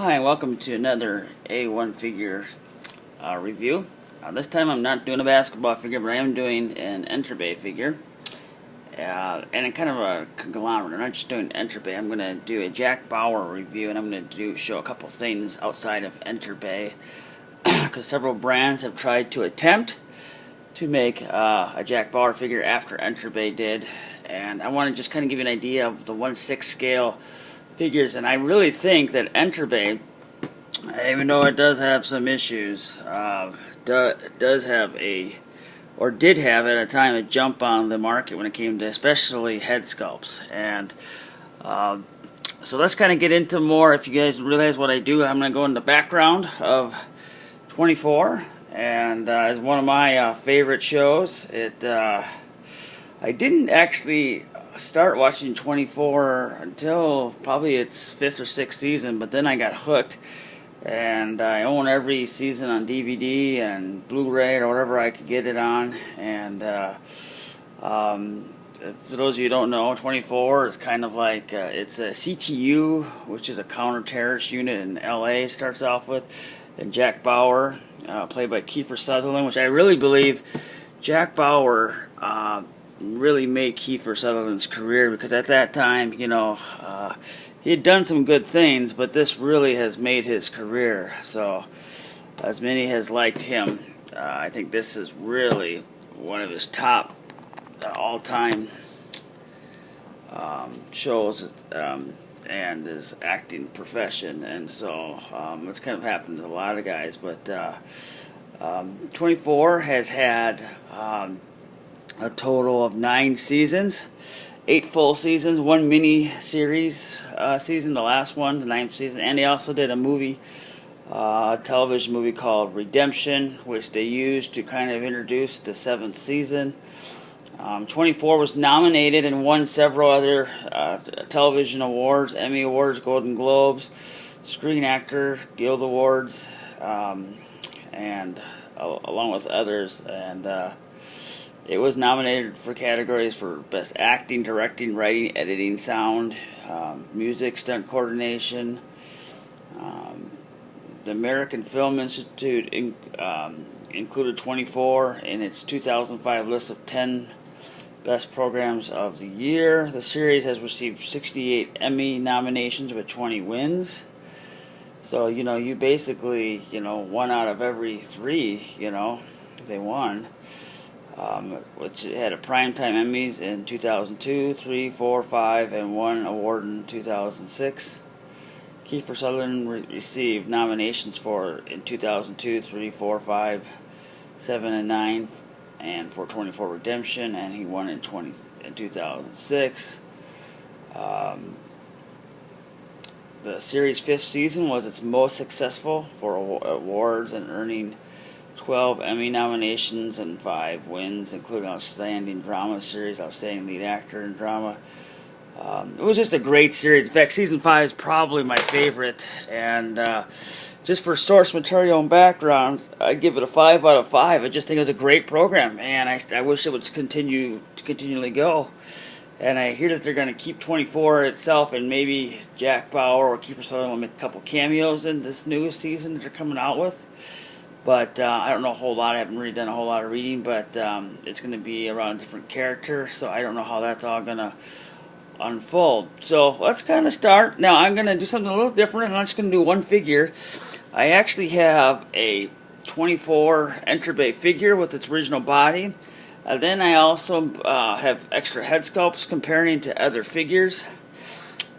Hi, welcome to another A1 figure review. This time I'm not doing a basketball figure, but I am doing an Enterbay figure. And a kind of a conglomerate. I'm not just doing Enterbay. I'm going to do a Jack Bauer review, and I'm going to show a couple things outside of Enterbay. Because several brands have tried to attempt to make a Jack Bauer figure after Enterbay did. And I want to just kind of give you an idea of the 1/6 scale figures, and I really think that Enterbay, even though it does have some issues, does have or did have at a time, a jump on the market when it came to especially head sculpts. And so let's kind of get into more. If you guys realize what I do, I'm going to go in the background of 24, and as one of my favorite shows. I didn't actually start watching 24 until probably its 5th or 6th season, but then I got hooked, and I own every season on DVD and Blu-ray or whatever I could get it on. And for those of you who don't know, 24 is kind of like it's a CTU, which is a counter-terrorist unit in LA, starts off with, and Jack Bauer, played by Kiefer Sutherland, which I really believe Jack Bauer really made Kiefer Sutherland's career, because at that time, he had done some good things, but this really has made his career. So, as many has liked him, I think this is really one of his top all-time shows and his acting profession. And so, it's kind of happened to a lot of guys, but 24 has had a total of 9 seasons, 8 full seasons, 1 mini series season, the last one, the 9th season, and they also did a television movie called Redemption, which they used to kind of introduce the 7th season. 24 was nominated and won several other television awards, Emmy Awards, Golden Globes, Screen Actor Guild Awards, and along with others. And it was nominated for categories for Best Acting, Directing, Writing, Editing, Sound, Music, Stunt Coordination. The American Film Institute included 24 in its 2005 list of 10 best programs of the year. The series has received 68 Emmy nominations with 20 wins. So, you basically, 1 out of every 3, they won. Which had a Primetime Emmys in 2002, 3, 4, 5, and 1 award in 2006. Kiefer Sutherland received nominations in 2002, 3, 4, 5, 7, and 9, and for 24 Redemption, and he won in 2006. The series' 5th season was its most successful for awards, and earning 12 Emmy nominations and 5 wins, including Outstanding Drama Series, Outstanding Lead Actor in Drama. It was just a great series. In fact, Season 5 is probably my favorite. And just for source material and background, I'd give it a 5 out of 5. I just think it was a great program, and I wish it would continually go. And I hear that they're going to keep 24 itself, and maybe Jack Bauer or Kiefer Sutherland will make a couple cameos in this newest season that they're coming out with. But I don't know a whole lot. I haven't really done a whole lot of reading, but it's going to be around a different character, so I don't know how that's all going to unfold. So let's kind of start. Now I'm going to do something a little different. I'm not just going to do one figure. I actually have a 24 Enterbay figure with its original body. Then I also have extra head sculpts comparing to other figures.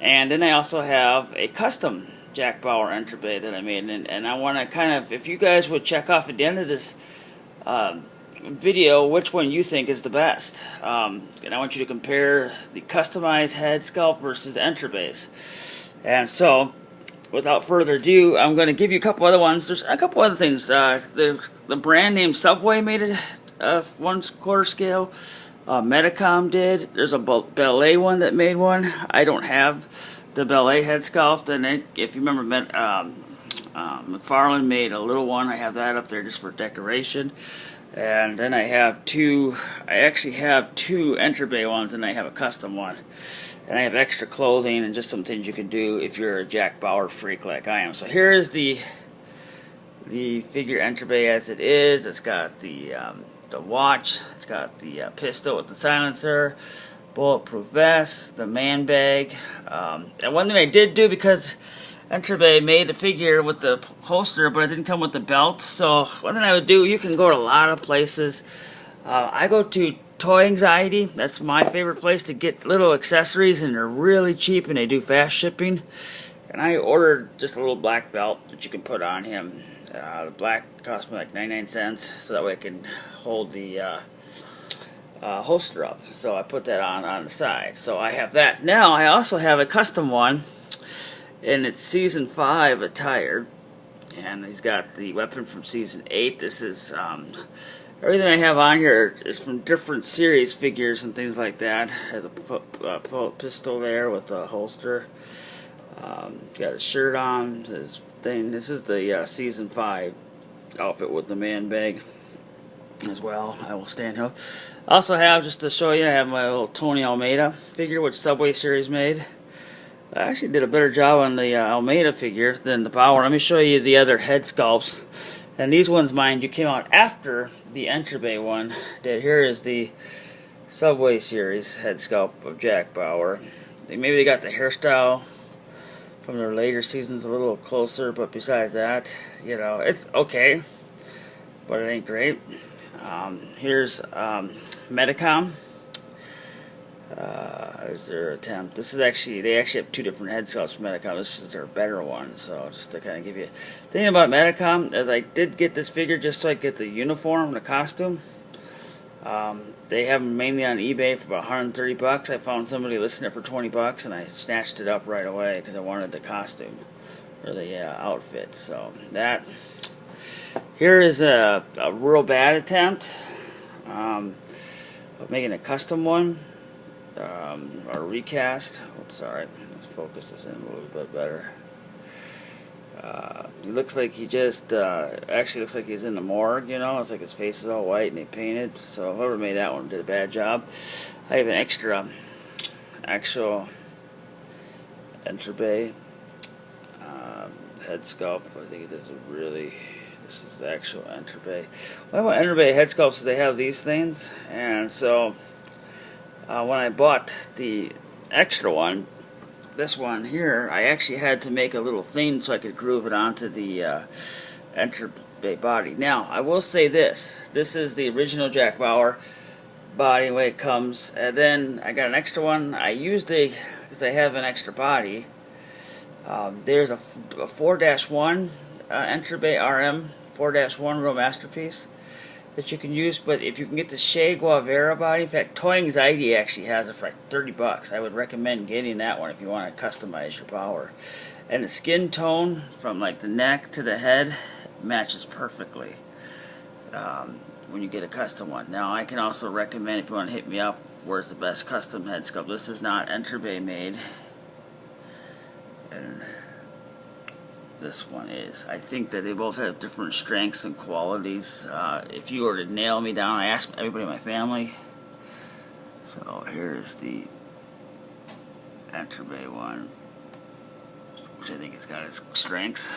And then I also have a custom Jack Bauer Enterbay that I made, and I want to kind of, if you guys would check off at the end of this video which one you think is the best, and I want you to compare the customized head sculpt versus Enterbays. And so, without further ado, I'm going to give you a couple other ones. There's a couple other things. The brand name Subway made it 1/4 scale. Medicom did. There's a Ballet one that made one. I don't have the Ballet head sculpt, and if you remember, McFarlane made a little one. I have that up there just for decoration. And then I actually have two Enterbay ones, and I have a custom one. and I have extra clothing and just some things you can do if you're a Jack Bauer freak like I am. So here is the figure Enterbay as it is. It's got the watch, it's got the pistol with the silencer, bulletproof vest, the man bag. And one thing I did do, because Enterbay made the figure with the holster, but it didn't come with the belt. So one thing I would do, you can go to a lot of places. I go to Toy Anxiety. That's my favorite place to get little accessories, and they're really cheap, and they do fast shipping. And I ordered just a little black belt that you can put on him. The black cost me like 99 cents, so that way I can hold the holster up. So I put that on the side. So I have that. Now I also have a custom one, and it's season 5 attire, and he's got the weapon from season 8. This is everything I have on here is from different series figures and things like that. Has a pistol there with a holster. Got a shirt on. This thing. This is the season 5 outfit with the man bag as well. I will stand here. I also have, just to show you, I have my little Tony Almeida figure, which Subway Series made. I actually did a better job on the Almeida figure than the Bauer. Let me show you the other head sculpts. And these ones, mind you, came out after the Enterbay one did. Here is the Subway Series head sculpt of Jack Bauer. Maybe they got the hairstyle from their later seasons a little closer, but besides that, you know, it's okay, but it ain't great. Here's Medicom. Is their attempt. This is actually, they actually have 2 different head sculpts for Medicom. This is their better one. So just to kind of give you a thing about Medicom, as I did get this figure just so I get the uniform, the costume. They have them mainly on eBay for about 130 bucks. I found somebody listing it for 20 bucks, and I snatched it up right away because I wanted the costume or the outfit. So that here is a real bad attempt of making a custom one. Or recast. Oops, sorry. Let's focus this in a little bit better. He looks like he just actually looks like he's in the morgue, you know. It's like his face is all white and they painted. So whoever made that one did a bad job. I have an extra actual Enterbay head sculpt. I think it is a really, this is the actual Enterbay. Well, about Enterbay head sculpts, they have these things, and so when I bought the extra one, this one here, I actually had to make a little thing so I could groove it onto the Enterbay body. Now, I will say this. This is the original Jack Bauer body, the way it comes. And then I got an extra one. I used because I have an extra body. There's a 4-1 Enterbay RM 4-1 Real Masterpiece that you can use, but if you can get the Che Guevara body, in fact, Toy Anxiety actually has it for like 30 bucks. I would recommend getting that one if you want to customize your Bauer. And the skin tone from like the neck to the head matches perfectly when you get a custom one. Now, I can also recommend, if you want to hit me up, where's the best custom head sculpt. This is not Enterbay made, and this one is. I think that they both have different strengths and qualities. If you were to nail me down, I asked everybody in my family. So here's the Enterbay one, which I think has got its strengths.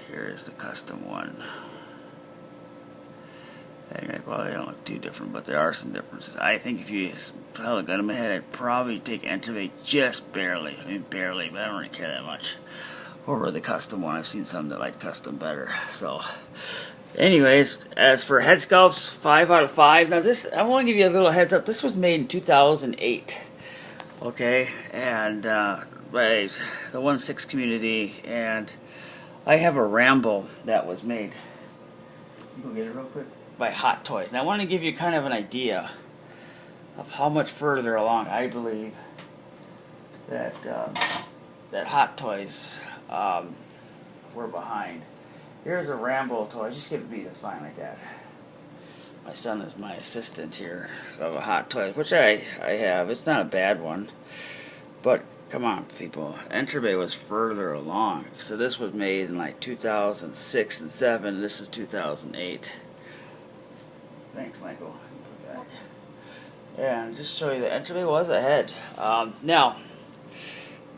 Here is the custom one. And well, they don't look too different, but there are some differences. I think if you held a gun in my head, I'd probably take Enterbay just barely. I mean, barely, but I don't really care that much over the custom one. I've seen some that like custom better. So, anyways, as for head sculpts, 5 out of 5. Now, this, I want to give you a little heads up. This was made in 2008, okay, and by the 1/6 community, and I have a Rambo that was made. Go get it real quick. By Hot Toys. Now I want to give you kind of an idea of how much further along I believe that that Hot Toys were behind. Here's a Rambo toy. Just give it me, it's fine like that. My son is my assistant here of a Hot Toys, which I have. It's not a bad one, but come on, people. Enterbay was further along. So this was made in like 2006 and 7. This is 2008. Thanks, Michael. And just show you that Enterbay was ahead. Now,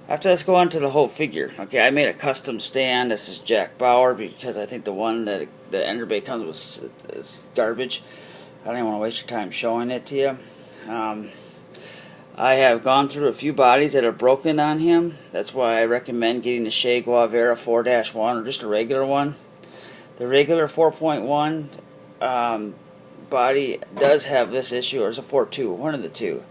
after let's go on to the whole figure. Okay, I made a custom stand. This is Jack Bauer because I think the one that the Enterbay comes with is garbage. I don't even want to waste your time showing it to you. I have gone through a few bodies that are broken on him. That's why I recommend getting the Shea Guevara 4-1 or just a regular one. The regular 4.1 body does have this issue, or it's a 4.2, one of the two.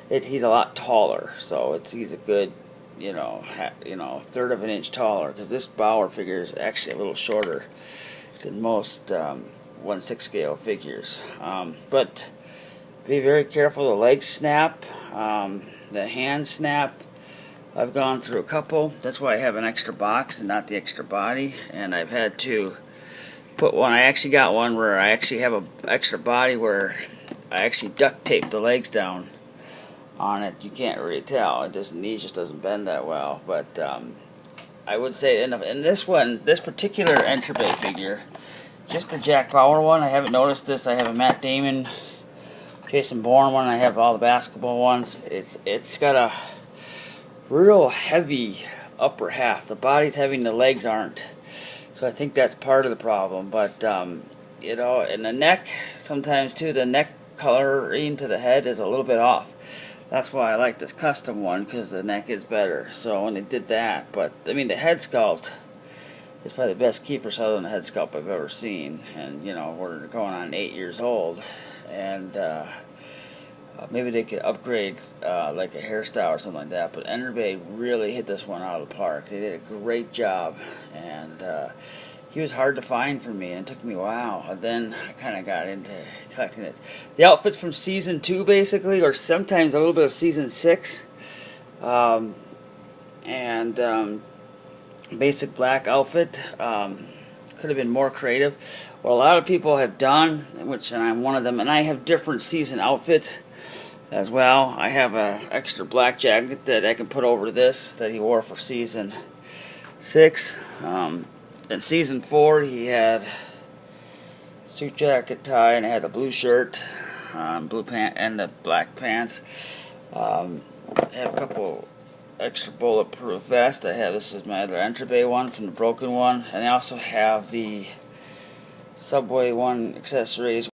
He's a lot taller, so he's a good, third of an inch taller, because this Bauer figure is actually a little shorter than most 1/6 scale figures. But be very careful. The legs snap, the hands snap. I've gone through a couple. That's why I have an extra box and not the extra body, and I've had to put one. I actually got one where I actually have an extra body where I actually duct tape the legs down on it. You can't really tell. It doesn't. Knee just doesn't bend that well. But I would say in this one, this particular Enterbay figure, just the Jack Bauer one. I haven't noticed this. I have a Matt Damon, Jason Bourne one. I have all the basketball ones. It's got a real heavy upper half. The body's heavy and the legs aren't. So I think that's part of the problem. But and the neck, sometimes too, the neck coloring to the head is a little bit off. That's why I like this custom one, because the neck is better. So when they did that, but I mean the head sculpt is probably the best Kiefer Sutherland head sculpt I've ever seen. And we're going on 8 years old, and maybe they could upgrade like a hairstyle or something like that. But Enterbay really hit this one out of the park. They did a great job, and he was hard to find for me, and it took me a while. And then I kind of got into collecting it. The outfits from season 2, basically, or sometimes a little bit of season 6, basic black outfit. Could have been more creative. What a lot of people have done, and I'm one of them, and I have different season outfits as well. I have an extra black jacket that I can put over this that he wore for season 6. In season 4, he had suit jacket, tie, and I had a blue shirt, blue pant, and the black pants. I have a couple extra bulletproof vest. This is my other Enterbay one from the broken one, and I also have the Subway one accessories.